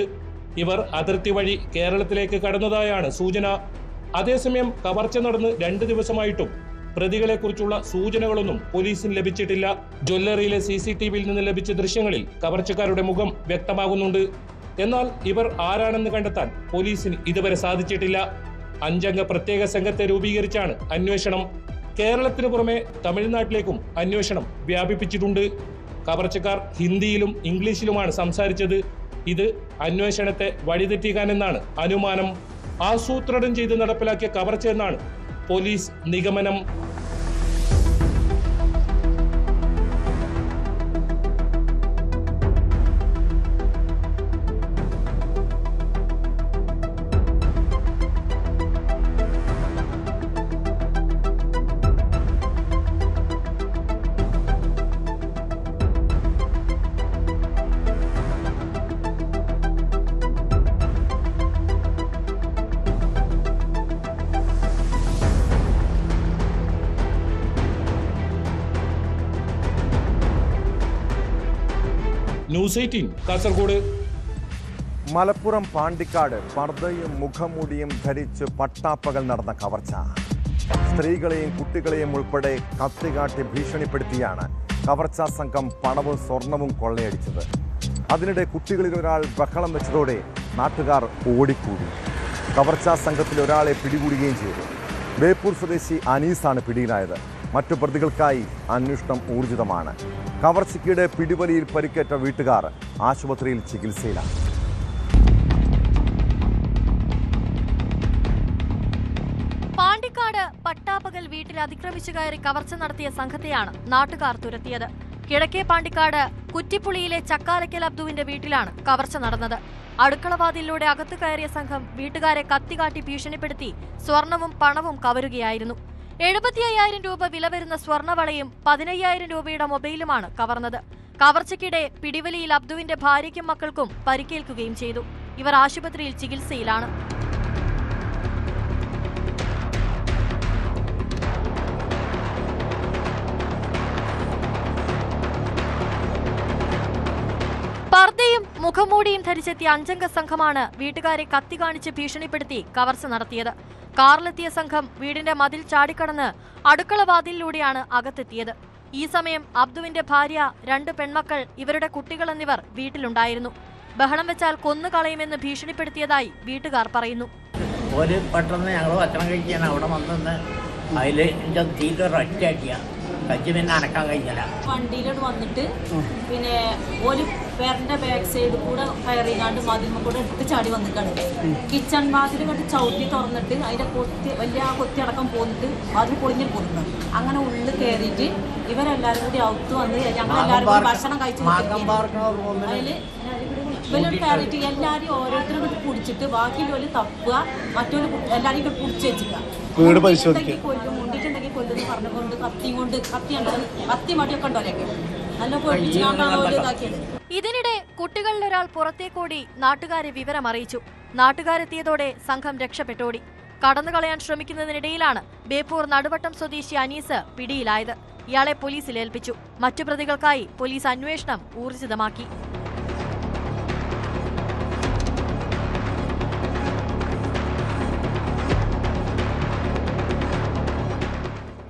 ഇവർ അതിർത്തി വഴി കേരളത്തിലേക്ക് കടന്നതായാണ് സൂചന. അതേസമയം കവർച്ച നടന്ന് 2 ദിവസമായിട്ടും പ്രതികളെക്കുറിച്ചുള്ള സൂചനകളൊന്നും പോലീസിന് ലഭിച്ചിട്ടില്ല. ജ്വല്ലറിയിലെ CCTV-യിൽ നിന്ന് ലഭിച്ച ദൃശ്യങ്ങളിൽ കവർച്ചക്കാരുടെ മുഖം വ്യക്തമാകുന്നുണ്ട്. എന്നാൽ ഇവർ ആരാണെന്ന് കണ്ടെത്താൻ പോലീസിന് ഇതുവരെ സാധിച്ചിട്ടില്ല. 5 അംഗ പ്രത്യേക സംഘത്തെ രൂപീകരിച്ചാണ് അന്വേഷണം. കേരളത്തിന് പുറമെ തമിഴ്നാട്ടിലേക്കും അന്വേഷണം വ്യാപിപ്പിച്ചിട്ടുണ്ട്. കവർച്ചക്കാർ ഹിന്ദിയിലും ഇംഗ്ലീഷിലുമാണ് സംസാരിച്ചത്. ഇത് അന്വേഷണത്തെ വഴിതെറ്റിക്കാനെന്നാണ് അനുമാനം. ആസൂത്രണം ചെയ്ത് നടപ്പിലാക്കിയ കവർച്ചയെന്നാണ് പോലീസ് നിഗമനം. ന്യൂസ് 18 കാസർഗോഡ്. മലപ്പുറം പാണ്ടിക്കാട് പർദ്ദയും മുഖംമൂടിയും ധരിച്ച് പട്ടാപ്പകൽ നടന്ന കവർച്ച. സ്ത്രീകളെയും കുട്ടികളെയും ഉൾപ്പെടെ കത്തികാട്ടി ഭീഷണിപ്പെടുത്തിയാണ് കവർച്ചാ സംഘം പണവും സ്വർണവും കൊള്ളയടിച്ചത്. അതിനിടെ കുട്ടികളിൽ ഒരാൾ ബഹളം വെച്ചതോടെ നാട്ടുകാർ ഓടിക്കൂടി. കവർച്ചാ സംഘത്തിലെ ഒരാളെ പിടികൂടുകയും ചെയ്തു. ബേപ്പൂർ സ്വദേശി അനീസാണ് പിടിയിലായത്. മറ്റു പ്രതികൾക്കായി അന്വേഷണം ഊർജിതമാണ്. കവർച്ചയ്ക്കിടെ പിടിവലിയിൽ പരിക്കേറ്റ വീട്ടുകാർ ആശുപത്രിയിൽ ചികിത്സയിലാണ്. പാണ്ടിക്കാട് പട്ടാപ്പകൽ വീട്ടിൽ അതിക്രമിച്ചു കയറി കവർച്ച നടത്തിയ സംഘത്തെയാണ് നാട്ടുകാർ തുരത്തിയത്. കിഴക്കേ പാണ്ടിക്കാട് കുറ്റിപ്പുളിയിലെ ചക്കാലക്കൽ അബ്ദുവിന്റെ വീട്ടിലാണ് കവർച്ച നടന്നത്. അടുക്കളവാതിലൂടെ അകത്തു കയറിയ സംഘം വീട്ടുകാരെ കത്തികാട്ടി ഭീഷണിപ്പെടുത്തി സ്വർണവും പണവും കവരുകയായിരുന്നു. 75,000 രൂപ വില വരുന്ന സ്വർണവളയും 15,000 രൂപയുടെ മൊബൈലുമാണ് കവർന്നത്. കവർച്ചയ്ക്കിടെ പിടിവലിയിൽ അബ്ദുവിന്റെ ഭാര്യയ്ക്കും മക്കൾക്കും പരിക്കേൽക്കുകയും ചെയ്തു. ഇവർ ആശുപത്രിയിൽ ചികിത്സയിലാണ്. പർദ്ദയും മുഖംമൂടിയും ധരിച്ചെത്തിയ 5-അംഗ സംഘമാണ് വീട്ടുകാരെ കത്തി കാണിച്ച് ഭീഷണിപ്പെടുത്തി കവർച്ച നടത്തിയത്. കാറിലെത്തിയ സംഘം വീടിന്റെ മതിൽ ചാടിക്കടന്ന് അടുക്കള വാതിലിലൂടെയാണ് അകത്തെത്തിയത്. ഈ സമയം അബ്ദുവിന്റെ ഭാര്യ, 2 പെൺമക്കൾ, ഇവരുടെ കുട്ടികൾ എന്നിവർ വീട്ടിലുണ്ടായിരുന്നു. ബഹളം വെച്ചാൽ കൊന്നുകളയുമെന്ന് ഭീഷണിപ്പെടുത്തിയതായി വീട്ടുകാർ പറയുന്നു. ഒരു പെട്ടെന്ന് ഞങ്ങൾ ഭക്ഷണം കഴിക്കാൻ അവിടെ വന്നെന്ന് അതിൽ എൻ്റെ തീറ്റ ഒറ്റയാക്കിയ കജ്ജ് പിന്നെ അനക്കാൻ കഴിഞ്ഞില്ല. വണ്ടിയിലോട്ട് വന്നിട്ട് പിന്നെ ഒരു പേരന്റെ ബാക്ക് സൈഡ് കൂടെ കയറിയാണ്ട് മതിൽമ കൂടെ എടുത്ത് ചാടി വന്നിട്ടാണ്. കിച്ചൺ വാതിൽ കണ്ട് ചവിട്ടി തുറന്നിട്ട് അതിന്റെ വലിയ കൊത്തി അടക്കം പോന്നിട്ട് അതിൽ പൊളിഞ്ഞ് പോകുന്നു. അങ്ങനെ ഉള്ളിൽ കയറിയിട്ട് ഇവരെല്ലാരും കൂടി ഔത്ത് വന്ന് ഞങ്ങളെല്ലാരും കൂടി ഭക്ഷണം കഴിച്ചു. അതിൽ ഇവരോട് കയറിയിട്ട് എല്ലാവരും ഓരോരുത്തരും കൂടി പിടിച്ചിട്ട് ബാക്കിയുള്ളവര് തപ്പുക, മറ്റൊരു എല്ലാവരും കൂടി പിടിച്ച് വെച്ചിട്ടുണ്ടെങ്കിൽ കൊല്ലും, മുണ്ടിട്ടുണ്ടെങ്കിൽ കൊല്ലുന്ന് പറഞ്ഞുകൊണ്ട് കത്തി മടിയൊക്കെ ഉണ്ടോലൊക്കെ നല്ല പൊടിച്ചുകൊണ്ടാണ് ഓരോ ഇതാക്കിയത്. ഇതിനിടെ കുട്ടികളിൽ ഒരാൾ പുറത്തേക്കോടി നാട്ടുകാരെ വിവരം അറിയിച്ചു. നാട്ടുകാരെത്തിയതോടെ സംഘം രക്ഷപ്പെട്ടോടി. കടന്നുകളയാൻ ശ്രമിക്കുന്നതിനിടയിലാണ് ബേപ്പൂർ നടുവട്ടം സ്വദേശി അനീസ് പിടിയിലായത്. ഇയാളെ പോലീസിൽ ഏൽപ്പിച്ചു. മറ്റു പ്രതികൾക്കായി പോലീസ് അന്വേഷണം ഊർജിതമാക്കി.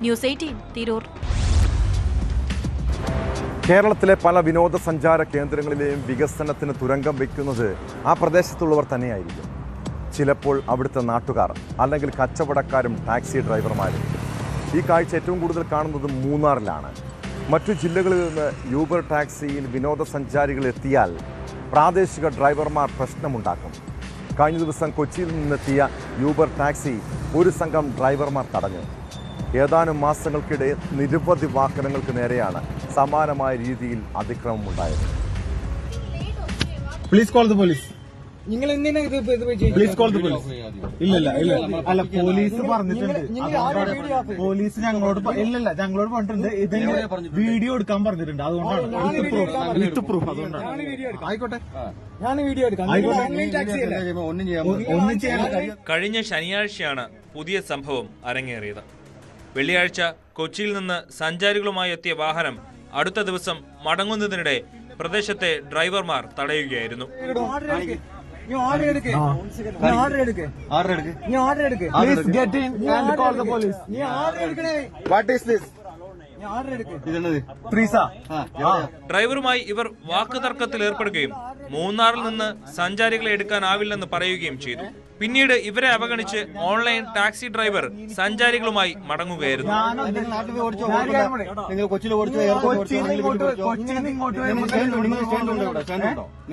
ന്യൂസ് 18 തിരൂർ. കേരളത്തിലെ പല വിനോദസഞ്ചാര കേന്ദ്രങ്ങളിലെയും വികസനത്തിന് തുരങ്കം വയ്ക്കുന്നത് ആ പ്രദേശത്തുള്ളവർ തന്നെയായിരിക്കും. ചിലപ്പോൾ അവിടുത്തെ നാട്ടുകാർ, അല്ലെങ്കിൽ കച്ചവടക്കാരും ടാക്സി ഡ്രൈവർമാരും. ഈ കാഴ്ച ഏറ്റവും കൂടുതൽ കാണുന്നത് മൂന്നാറിലാണ്. മറ്റു ജില്ലകളിൽ നിന്ന് യൂബർ ടാക്സിയിൽ വിനോദസഞ്ചാരികൾ എത്തിയാൽ പ്രാദേശിക ഡ്രൈവർമാർ പ്രശ്നമുണ്ടാക്കും. കഴിഞ്ഞ ദിവസം കൊച്ചിയിൽ നിന്നെത്തിയ യൂബർ ടാക്സി ഒരു സംഘം ഡ്രൈവർമാർ തടഞ്ഞു. ഏതാനും മാസങ്ങൾക്കിടെ നിരവധി വാഹനങ്ങൾക്ക് നേരെയാണ് സമാനമായ രീതിയിൽ അതിക്രമമുണ്ടായത്. Please call the police. നിങ്ങൾ എന്തിനാ പ്ലീസ് കോൾ ദ പോലീസ്. ഇല്ല അല്ല, പോലീസ് പറഞ്ഞിട്ടുണ്ട്. പോലീസ് ഞങ്ങളോട് ഞങ്ങളോട് പറഞ്ഞിട്ടുണ്ട്. ഇതിന് വീഡിയോ എടുക്കാൻ പറഞ്ഞിട്ടുണ്ട്. അതുകൊണ്ടാണ് വിത്ത് പ്രൂഫ്. അതുകൊണ്ടാണ്. ആയിക്കോട്ടെ, ഞാൻ വീഡിയോ എടുക്കാം. ഒന്നും ചെയ്യാൻ. കഴിഞ്ഞ ശനിയാഴ്ചയാണ് പുതിയ സംഭവം അരങ്ങേറിയത്. വെള്ളിയാഴ്ച കൊച്ചിയിൽ നിന്ന് സഞ്ചാരികളുമായി എത്തിയ വാഹനം അടുത്ത ദിവസം മടങ്ങുന്നതിനിടെ പ്രദേശത്തെ ഡ്രൈവർമാർ തടയുകയായിരുന്നു. ഡ്രൈവറുമായി ഇവർ വാക്കുതർക്കത്തിൽ ഏർപ്പെടുകയും മൂന്നാറിൽ നിന്ന് സഞ്ചാരികളെ എടുക്കാനാവില്ലെന്ന് പറയുകയും ചെയ്തു. പിന്നീട് ഇവരെ അവഗണിച്ച് ഓൺലൈൻ ടാക്സി ഡ്രൈവർ സഞ്ചാരികളുമായി മടങ്ങുകയായിരുന്നു.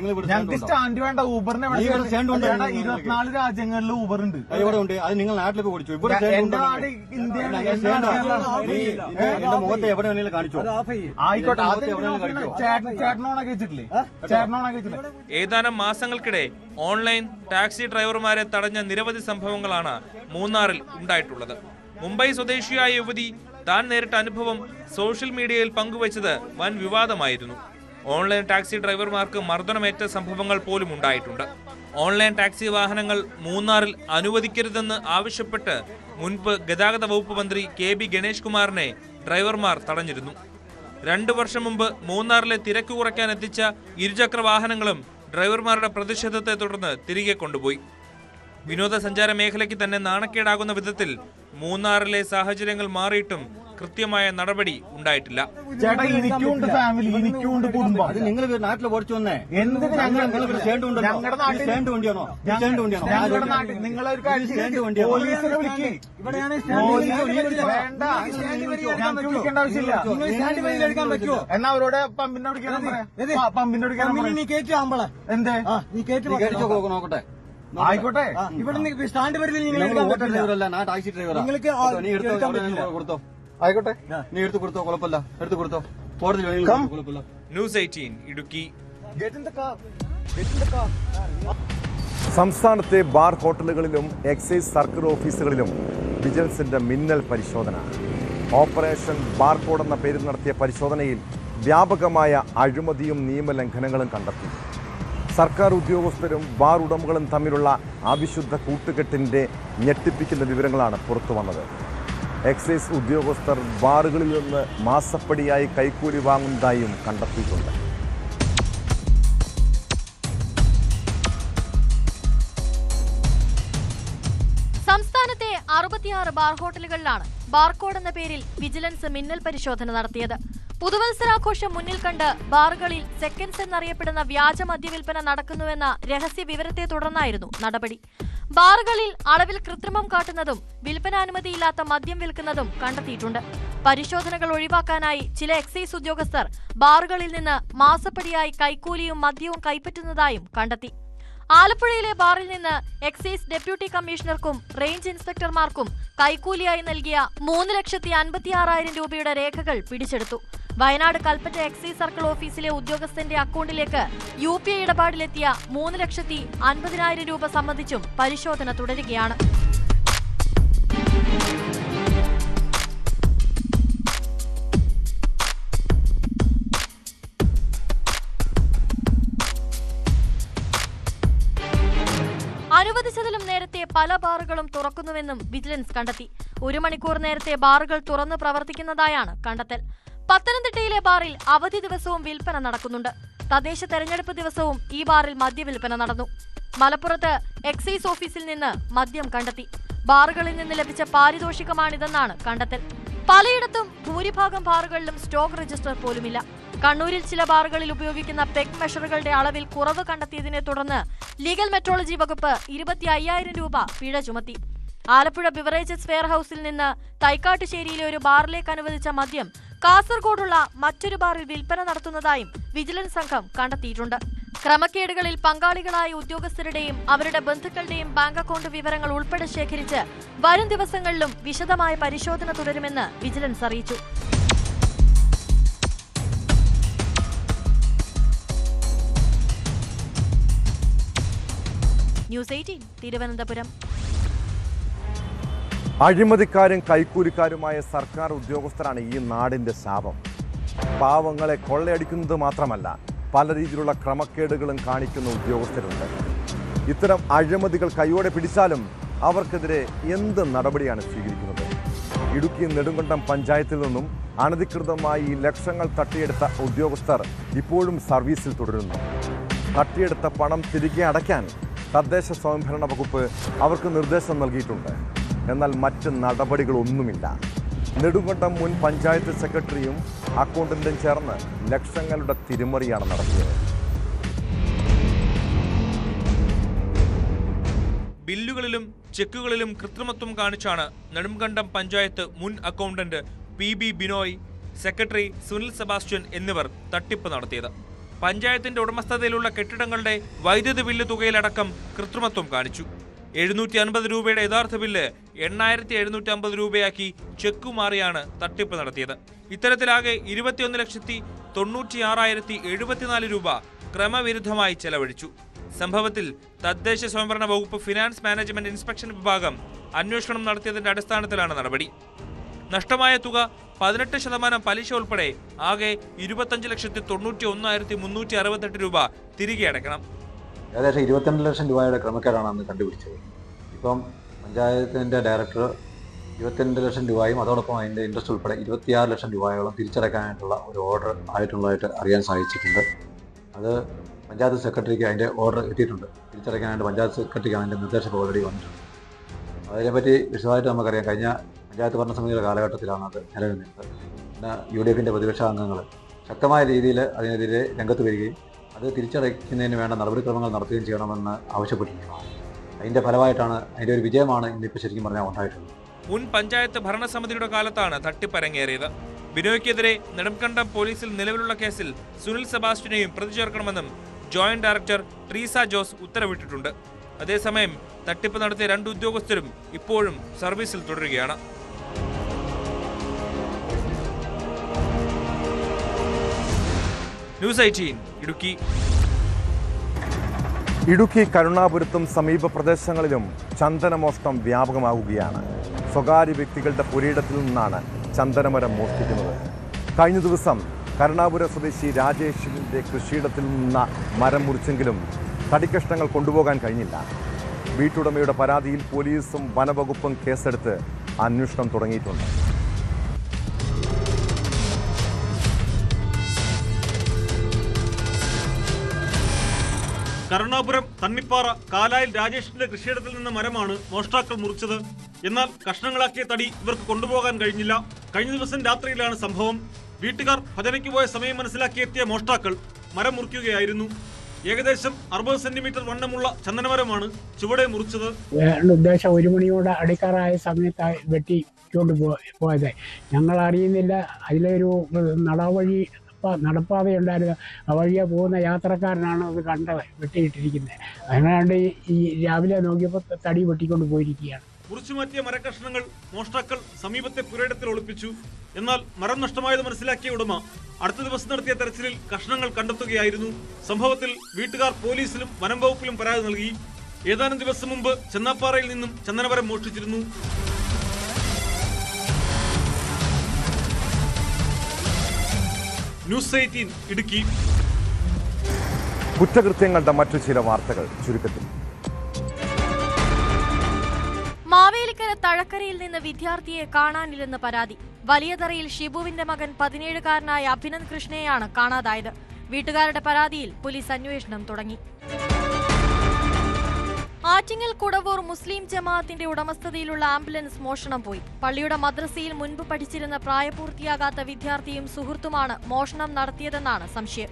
ഞങ്ങൾക്ക് സ്റ്റാൻഡ് വേണ്ട, ഊബറിന് 24 രാജ്യങ്ങളിൽ ഊബർ ഉണ്ട്. അത് നിങ്ങൾ നാട്ടിലേക്ക് ഓടിച്ചു. മുഖത്ത് എവിടെ വേണമെങ്കിലും കാണിച്ചു. ആയിക്കോട്ടെ, ചേട്ടനോണൊക്കെ വെച്ചിട്ടില്ലേ? ഏതാനും മാസങ്ങൾക്കിടെ ഓൺലൈൻ ടാക്സി ഡ്രൈവർമാരെ തടഞ്ഞ നിരവധി സംഭവങ്ങളാണ് മൂന്നാറിൽ ഉണ്ടായിട്ടുള്ളത്. മുംബൈ സ്വദേശിയായ യുവതി താൻ നേരിട്ട അനുഭവം സോഷ്യൽ മീഡിയയിൽ പങ്കുവച്ചത് വൻ വിവാദമായിരുന്നു. ഓൺലൈൻ ടാക്സി ഡ്രൈവർമാർക്ക് മർദ്ദനമേറ്റ സംഭവങ്ങൾ പോലും ഉണ്ടായിട്ടുണ്ട്. ഓൺലൈൻ ടാക്സി വാഹനങ്ങൾ മൂന്നാറിൽ അനുവദിക്കരുതെന്ന് ആവശ്യപ്പെട്ട് മുൻപ് ഗതാഗത വകുപ്പ് മന്ത്രി KB ഗണേഷ് കുമാറിനെ ഡ്രൈവർമാർ തടഞ്ഞിരുന്നു. 2 വർഷം മുമ്പ് മൂന്നാറിലെ തിരക്ക് കുറയ്ക്കാൻ എത്തിച്ച ഇരുചക്ര വാഹനങ്ങളും ഡ്രൈവർമാരുടെ പ്രതിഷേധത്തെ തുടർന്ന് തിരികെ കൊണ്ടുപോയി. വിനോദസഞ്ചാര മേഖലയ്ക്ക് തന്നെ നാണക്കേടാകുന്ന വിധത്തിൽ മൂന്നാറിലെ സാഹചര്യങ്ങൾ മാറിയിട്ടും കൃത്യമായ നടപടി ഉണ്ടായിട്ടില്ല. ചേട്ടാ, എനിക്കുണ്ട് ഫാമിലി, എനിക്കുണ്ട് കുടുംബം. നിങ്ങൾ നാട്ടിൽ ഓടിച്ചു വന്നേ എന്തിന് ഞങ്ങളുടെ നാട്ടിൽ നിങ്ങളൊരു പോലീസിനെ വിളിക്ക്. വിളിക്കേണ്ട ആവശ്യമില്ല. എന്നാ അവരോട് പമ്പിന്റെ വിളിക്കാൻ പറയാം. പമ്പിന്റെ വിളിക്കാൻ എന്തേ നോക്കട്ടെ. ആയിക്കോട്ടെ. ഇവിടെ സ്റ്റാൻഡ് ഡ്രൈവറല്ല, നാട്ട് ടാക്സി ഡ്രൈവറാ. കൊടുത്തോ, ആയിക്കോട്ടെ, നീ എടുത്ത് കൊടുത്തോ, കുഴപ്പമില്ല, എടുത്ത് കൊടുത്തോ. കോടതി കുഴപ്പമില്ല. ന്യൂസ് 18 ഇടുക്കി. സംസ്ഥാനത്തെ ബാർ ഹോട്ടലുകളിലും എക്സൈസ് സർക്കിൾ ഓഫീസുകളിലും വിജിലൻസിന്റെ മിന്നൽ പരിശോധന. ഓപ്പറേഷൻ ബാർകോഡ് എന്ന പേരിൽ നടത്തിയ പരിശോധനയിൽ വ്യാപകമായ അഴിമതിയും നിയമലംഘനങ്ങളും കണ്ടെത്തി. സർക്കാർ ഉദ്യോഗസ്ഥരും ബാർ ഉടമകളും തമ്മിലുള്ള അവിശുദ്ധ കൂട്ടുകെട്ടിൻ്റെ ഞെട്ടിപ്പിക്കുന്ന വിവരങ്ങളാണ് പുറത്തു വന്നത്. എക്സൈസ് ഉദ്യോഗസ്ഥർ ബാറുകളിൽ നിന്ന് മാസപ്പടിയായി കൈക്കൂലി വാങ്ങുന്നതായും കണ്ടെത്തിയിട്ടുണ്ട്. സംസ്ഥാനത്തെ 66 ബാർ ഹോട്ടലുകളിലാണ് ബാർകോഡ് എന്ന പേരിൽ വിജിലൻസ് മിന്നൽ പരിശോധന നടത്തിയത്. പുതുവത്സരാഘോഷം മുന്നിൽ കണ്ട് ബാറുകളിൽ സെക്കൻഡ്സ് എന്നറിയപ്പെടുന്ന വ്യാജ മദ്യവിൽപ്പന നടക്കുന്നുവെന്ന രഹസ്യ വിവരത്തെ തുടർന്നായിരുന്നു നടപടി. ബാറുകളിൽ അളവിൽ കൃത്രിമം കാട്ടുന്നതും വിൽപ്പനാനുമതിയില്ലാത്ത മദ്യം വിൽക്കുന്നതും കണ്ടെത്തിയിട്ടുണ്ട്. പരിശോധനകൾ ഒഴിവാക്കാനായി ചില എക്സൈസ് ഉദ്യോഗസ്ഥർ ബാറുകളിൽ നിന്ന് മാസപ്പടിയായി കൈക്കൂലിയും മദ്യവും കൈപ്പറ്റുന്നതായും കണ്ടെത്തി. ആലപ്പുഴയിലെ ബാറിൽ നിന്ന് എക്സൈസ് ഡെപ്യൂട്ടി കമ്മീഷണർക്കും റേഞ്ച് ഇൻസ്പെക്ടർമാർക്കും കൈക്കൂലിയായി നൽകിയ 3,56,000 രൂപയുടെ രേഖകൾ പിടിച്ചെടുത്തു. വയനാട് കൽപ്പറ്റ എക്സൈസ് സർക്കിൾ ഓഫീസിലെ ഉദ്യോഗസ്ഥന്റെ അക്കൗണ്ടിലേക്ക് UPI ഇടപാടിലെത്തിയ 3,50,000 രൂപ സംബന്ധിച്ചും പരിശോധന തുടരുകയാണ്. അനുവദിച്ചതിലും നേരത്തെ പല ബാറുകളും തുറക്കുന്നുവെന്നും വിജിലൻസ് കണ്ടെത്തി. 1 മണിക്കൂർ നേരത്തെ ബാറുകൾ തുറന്നു പ്രവർത്തിക്കുന്നതായാണ് കണ്ടെത്തൽ. പത്തനംതിട്ടയിലെ ബാറിൽ അവധി ദിവസവും വിൽപ്പന നടക്കുന്നുണ്ട്. തദ്ദേശ തെരഞ്ഞെടുപ്പ് ദിവസവും ഈ ബാറിൽ മദ്യവിൽപ്പന നടന്നു. മലപ്പുറത്ത് എക്സൈസ് ഓഫീസിൽ നിന്ന് മദ്യം കണ്ടെത്തി. ബാറുകളിൽ നിന്ന് ലഭിച്ച പാരിതോഷികമാണിതെന്നാണ് കണ്ടെത്തൽ. പലയിടത്തും ഭൂരിഭാഗം ബാറുകളിലും സ്റ്റോക്ക് രജിസ്റ്റർ പോലുമില്ല. കണ്ണൂരിൽ ചില ബാറുകളിൽ ഉപയോഗിക്കുന്ന പെഗ് മെഷറുകളുടെ അളവിൽ കുറവ് കണ്ടെത്തിയതിനെ തുടർന്ന് ലീഗൽ മെട്രോളജി വകുപ്പ് 25,000 രൂപ പിഴ ചുമത്തി. ആലപ്പുഴ ബിവറേജസ് ഫെയർ ഹൌസിൽ നിന്ന് തൈക്കാട്ടുശ്ശേരിയിലെ ഒരു ബാറിലേക്ക് അനുവദിച്ച മദ്യം കാസർഗോഡുള്ള മറ്റൊരു ബാറിൽ വിൽപ്പന നടത്തുന്നതായും വിജിലൻസ് സംഘം കണ്ടെത്തിയിട്ടുണ്ട്. ക്രമക്കേടുകളിൽ പങ്കാളികളായ ഉദ്യോഗസ്ഥരുടെയും അവരുടെ ബന്ധുക്കളുടെയും ബാങ്ക് അക്കൗണ്ട് വിവരങ്ങൾ ഉൾപ്പെടെ ശേഖരിച്ച് വരും ദിവസങ്ങളിലും വിശദമായ പരിശോധന തുടരുമെന്ന് വിജിലൻസ് അറിയിച്ചു. ന്യൂസ് 18 തിരുവനന്തപുരം. അഴിമതിക്കാരും കൈക്കൂലിക്കാരുമായ സർക്കാർ ഉദ്യോഗസ്ഥരാണ് ഈ നാടിൻ്റെ ശാപം. പാവങ്ങളെ കൊള്ളയടിക്കുന്നത് മാത്രമല്ല, പല രീതിയിലുള്ള ക്രമക്കേടുകളും കാണിക്കുന്ന ഉദ്യോഗസ്ഥരുണ്ട്. ഇത്തരം അഴിമതികൾ കൈയോടെ പിടിച്ചാലും അവർക്കെതിരെ എന്ത് നടപടിയാണ് സ്വീകരിക്കുന്നത്? ഇടുക്കി നെടുങ്കണ്ടം പഞ്ചായത്തിൽ നിന്നും അനധികൃതമായി ലക്ഷങ്ങൾ തട്ടിയെടുത്ത ഉദ്യോഗസ്ഥർ ഇപ്പോഴും സർവീസിൽ തുടരുന്നു. തട്ടിയെടുത്ത പണം തിരികെ അടയ്ക്കാൻ തദ്ദേശ സ്വയംഭരണ വകുപ്പ് അവർക്ക് നിർദ്ദേശം നൽകിയിട്ടുണ്ട്. എന്നാൽ മറ്റ് നടപടികളൊന്നുമില്ല. നെടുങ്കണ്ടം മുൻ പഞ്ചായത്ത് സെക്രട്ടറിയും അക്കൗണ്ടന്റും ചേർന്ന് ലക്ഷങ്ങളുടെ തിരിമറിയാണ് നടത്തിയത്. ബില്ലുകളിലും ചെക്കുകളിലും കൃത്രിമത്വം കാണിച്ചാണ് നെടുങ്കണ്ടം പഞ്ചായത്ത് മുൻ accountant PB Binoy, secretary Sunil Sebastian എന്നിവർ തട്ടിപ്പ് നടത്തിയത്. പഞ്ചായത്തിന്റെ ഉടമസ്ഥതയിലുള്ള കെട്ടിടങ്ങളുടെ വൈദ്യുതി ബില്ല് തുകയിലടക്കം കൃത്രിമത്വം കാണിച്ചു. 750 രൂപയുടെ യഥാർത്ഥ ബില്ല് 8,750 രൂപയാക്കി ചെക്കുമാറിയാണ് തട്ടിപ്പ് നടത്തിയത്. ഇത്തരത്തിലാകെ 21,96,074 രൂപ ക്രമവിരുദ്ധമായി ചെലവഴിച്ചു. സംഭവത്തിൽ തദ്ദേശ സ്വയംഭരണ വകുപ്പ് ഫിനാൻസ് മാനേജ്മെന്റ് ഇൻസ്പെക്ഷൻ വിഭാഗം അന്വേഷണം നടത്തിയതിന്റെ അടിസ്ഥാനത്തിലാണ് നടപടി. നഷ്ടമായ തുക 18% പലിശ ഉൾപ്പെടെ ആകെ 25,91,368 രൂപ തിരികെ അടയ്ക്കണം. ഏകദേശം 22 ലക്ഷം രൂപയുടെ ക്രമക്കേടാണ് അന്ന് കണ്ടുപിടിച്ചത്. ഇപ്പം പഞ്ചായത്തിൻ്റെ ഡയറക്ടർ 22 ലക്ഷം രൂപയും അതോടൊപ്പം അതിൻ്റെ ഇൻട്രസ്റ്റ് ഉൾപ്പെടെ 26 ലക്ഷം രൂപയോളം തിരിച്ചടക്കാനായിട്ടുള്ള ഒരു ഓർഡർ ആയിട്ടുള്ളതായിട്ട് അറിയാൻ സാധിച്ചിട്ടുണ്ട്. അത് പഞ്ചായത്ത് സെക്രട്ടറിക്ക് അതിൻ്റെ ഓർഡർ എത്തിയിട്ടുണ്ട്. തിരിച്ചടക്കാനായിട്ട് പഞ്ചായത്ത് സെക്രട്ടറിക്ക് അതിൻ്റെ നിർദ്ദേശം ഓൾറെഡി വന്നിട്ടുണ്ട്. അതിനെപ്പറ്റി വിശദമായിട്ട് നമുക്കറിയാം. കഴിഞ്ഞ പഞ്ചായത്ത് ഭരണസമിതിയുടെ കാലഘട്ടത്തിലാണ് അത് നിലനിന്നത്. പിന്നെ UDFന്റെ പ്രതിപക്ഷ അംഗങ്ങൾ ശക്തമായ രീതിയിൽ അതിനെതിരെ രംഗത്ത് വരികയും അത് തിരിച്ചടയ്ക്കുന്നതിന് വേണ്ട നടപടിക്രമങ്ങൾ നടത്തുകയും ചെയ്യണമെന്ന് ആവശ്യപ്പെട്ടിരിക്കുകയാണ്. അതിൻ്റെ ഫലമായിട്ടാണ്, അതിൻ്റെ ഒരു വിജയമാണ് ഇന്നിപ്പോൾ ശരിക്കും പറഞ്ഞാൽ ഉണ്ടായിട്ടുള്ളത്. മുൻ പഞ്ചായത്ത് ഭരണസമിതിയുടെ കാലത്താണ് തട്ടിപ്പരങ്ങേറിയത്. ബിനോയ്ക്കെതിരെ നെടുംകണ്ടം പോലീസിൽ നിലവിലുള്ള കേസിൽ സുനിൽ സെബാസ്റ്റ്യനെയും പ്രതി ചേർക്കണമെന്നും ജോയിന്റ് ഡയറക്ടർ ട്രീസ ജോസ് ഉത്തരവിട്ടിട്ടുണ്ട്. അതേസമയം തട്ടിപ്പ് നടത്തിയ 2 ഉദ്യോഗസ്ഥരും ഇപ്പോഴും സർവീസിൽ തുടരുകയാണ്. ന്യൂസ് 18 ഇടുക്കി. ഇടുക്കി കരുണാപുരത്തും സമീപ പ്രദേശങ്ങളിലും ചന്ദനമോഷണം വ്യാപകമാവുകയാണ്. സ്വകാര്യ വ്യക്തികളുടെ പുരയിടത്തിൽ നിന്നാണ് ചന്ദനമരം മോഷ്ടിക്കുന്നത്. കഴിഞ്ഞ ദിവസം കരുണാപുരം സ്വദേശി രാജേഷിന്റെ കൃഷിയിടത്തിൽ നിന്ന് മരം മുറിച്ചെങ്കിലും തടിക്കഷ്ണങ്ങൾ കൊണ്ടുപോകാൻ കഴിഞ്ഞില്ല. വീട്ടുടമയുടെ പരാതിയിൽ പോലീസും വനവകുപ്പും കേസെടുത്ത് അന്വേഷണം തുടങ്ങിയിട്ടുണ്ട്. കരുണാപുരം തണ്ണിപ്പാറ കാലായിൽ രാജേഷിന്റെ കൃഷിയിടത്തിൽ നിന്ന് മരമാണ് മോഷ്ടാക്കൾ മുറിച്ചത്. എന്നാൽ കഷ്ണങ്ങളാക്കിയ തടി ഇവർക്ക് കൊണ്ടുപോകാൻ കഴിഞ്ഞില്ല. കഴിഞ്ഞ ദിവസം രാത്രിയിലാണ് സംഭവം. വീട്ടുകാർ ഭജനയ്ക്ക് പോയ സമയം മനസ്സിലാക്കി എത്തിയ മോഷ്ടാക്കൾ മരം മുറിക്കുകയായിരുന്നു. ഏകദേശം 60 സെന്റിമീറ്റർ വണ്ണമുള്ള ചന്ദനമരമാണ് ചുവടെ മുറിച്ചത്. ഉദ്ദേശം 1 മണിയോടെ അടുക്കാറായ സമയത്ത് വെട്ടിക്കൊണ്ട് പോയത് ഞങ്ങൾ അറിയുന്നില്ല. അതിലൊരു നടപ്പാതയുണ്ടായിരുന്നു. ആ വഴിയെ പോകുന്ന യാത്രക്കാരനാണ് അത് കണ്ടത്, വെട്ടിയിട്ടിരിക്കുന്നത്. അതിനാണ്ട് ഈ രാവിലെ നോക്കിയപ്പോൾ തടി വെട്ടിക്കൊണ്ട് പോയിരിക്കുകയാണ്. മുറിച്ചുമാറ്റിയ മരക്കഷ്ണങ്ങൾ മോഷ്ടാക്കൾ സമീപത്തെ പുരയിടത്തിൽ ഒളിപ്പിച്ചു. എന്നാൽ മരം നഷ്ടമായത് മനസ്സിലാക്കിയ ഉടമ അടുത്ത ദിവസം നടത്തിയ തെരച്ചിലിൽ കഷ്ണങ്ങൾ കണ്ടെത്തുകയായിരുന്നു. സംഭവത്തിൽ വീട്ടുകാർ പോലീസിലും വനം വകുപ്പിലും പരാതി നൽകി. ഏതാനും ദിവസം മുമ്പ് ചെന്നാപ്പാറയിൽ നിന്നും ചന്ദനമരം മോഷ്ടിച്ചിരുന്നു. ന്യൂസ് 18 ഇടുക്കി. കുറ്റകൃത്യങ്ങളുടെ മറ്റു ചില വാർത്തകൾ ചുരുക്കത്തിൽ. മാവേലിക്കര തഴക്കരയിൽ നിന്ന് വിദ്യാർത്ഥിയെ കാണാനില്ലെന്ന് പരാതി. വലിയതറയിൽ ഷിബുവിന്റെ മകൻ 17-കാരനായ അഭിനന്ദ് കൃഷ്ണയെയാണ് കാണാതായത്. വീട്ടുകാരുടെ പരാതിയിൽ പോലീസ് അന്വേഷണം തുടങ്ങി. ആറ്റിങ്ങൽ കുടവൂർ മുസ്ലിം ജമാഅത്തിന്റെ ഉടമസ്ഥതയിലുള്ള ആംബുലൻസ് മോഷണം പോയി. പള്ളിയുടെ മദ്രസയിൽ മുൻപ് പഠിച്ചിരുന്ന പ്രായപൂർത്തിയാകാത്ത വിദ്യാർത്ഥിയും സുഹൃത്തുമാണ് മോഷണം നടത്തിയതെന്നാണ് സംശയം.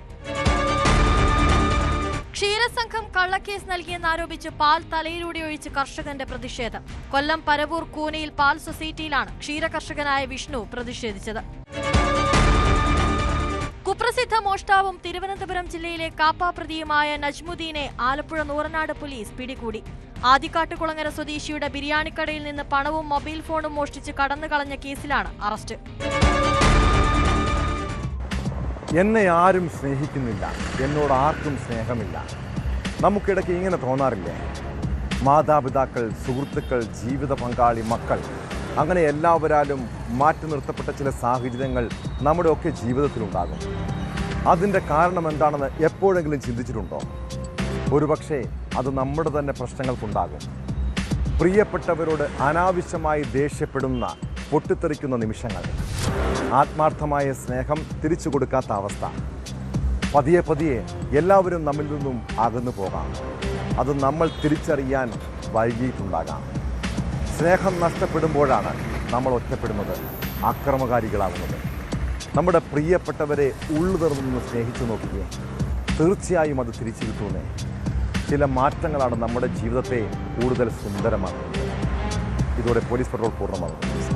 ക്ഷീരസംഘം കള്ളക്കേസ് നൽകിയെന്നാരോപിച്ച് പാൽ തലയിലൂടെ ഒഴിച്ച് കർഷകന്റെ പ്രതിഷേധം. കൊല്ലം പരവൂർ കൂനയിൽ പാൽ സൊസൈറ്റിയിലാണ് ക്ഷീരകർഷകനായ വിഷ്ണു പ്രതിഷേധിച്ചത്. കുപ്രസിദ്ധ മോഷ്ടാവും തിരുവനന്തപുരം ജില്ലയിലെ കാപ്പാപ്രതിയുമായ നജ്മുദ്ദീനെ ആലപ്പുഴ നൂറനാട് പോലീസ് പിടികൂടി. ആദിക്കാട്ടുകുളങ്ങര സ്വദേശിയുടെ ബിരിയാണിക്കടയിൽ നിന്ന് പണവും മൊബൈൽ ഫോണും മോഷ്ടിച്ച് കടന്നുകളഞ്ഞ കേസിലാണ് അറസ്റ്റ്. എന്നെ ആരും സ്നേഹിക്കുന്നില്ല, എന്നോട് ആർക്കും സ്നേഹമില്ല. നമുക്കിടയ്ക്ക് ഇങ്ങനെ തോന്നാറില്ലേ? മാതാപിതാക്കൾ, സുഹൃത്തുക്കൾ, ജീവിത പങ്കാളി, മക്കൾ, അങ്ങനെ എല്ലാവരാലും മാറ്റി നിർത്തപ്പെട്ട ചില സാഹചര്യങ്ങൾ നമ്മുടെ ഒക്കെ ജീവിതത്തിലുണ്ടാകും. അതിൻ്റെ കാരണം എന്താണെന്ന് എപ്പോഴെങ്കിലും ചിന്തിച്ചിട്ടുണ്ടോ? ഒരുപക്ഷെ അത് നമ്മുടെ തന്നെ പ്രശ്നങ്ങൾക്കുണ്ടാകും. പ്രിയപ്പെട്ടവരോട് അനാവശ്യമായി ദേഷ്യപ്പെടുന്ന, പൊട്ടിത്തെറിക്കുന്ന നിമിഷങ്ങൾ, ആത്മാർത്ഥമായ സ്നേഹം തിരിച്ചു കൊടുക്കാത്ത അവസ്ഥ. പതിയെ പതിയെ എല്ലാവരും നമ്മിൽ നിന്നും അകന്നു പോകാം. അത് നമ്മൾ തിരിച്ചറിയാൻ വൈകിയിട്ടുണ്ടാകാം. സ്നേഹം നഷ്ടപ്പെടുമ്പോഴാണ് നമ്മൾ ഒറ്റപ്പെടുന്നത്, അക്രമകാരികളാകുന്നത്. നമ്മുടെ പ്രിയപ്പെട്ടവരെ ഉള്ളുതുറന്ന് സ്നേഹിച്ചു നോക്കുകയും തീർച്ചയായും അത് തിരിച്ചു കിട്ടുന്നേ. ചില മാറ്റങ്ങളാണ് നമ്മുടെ ജീവിതത്തെ കൂടുതൽ സുന്ദരമാക്കുന്നത്. ഇതോടെ പോലീസ് പെട്രോൾ പൂർണ്ണമാകുന്നു.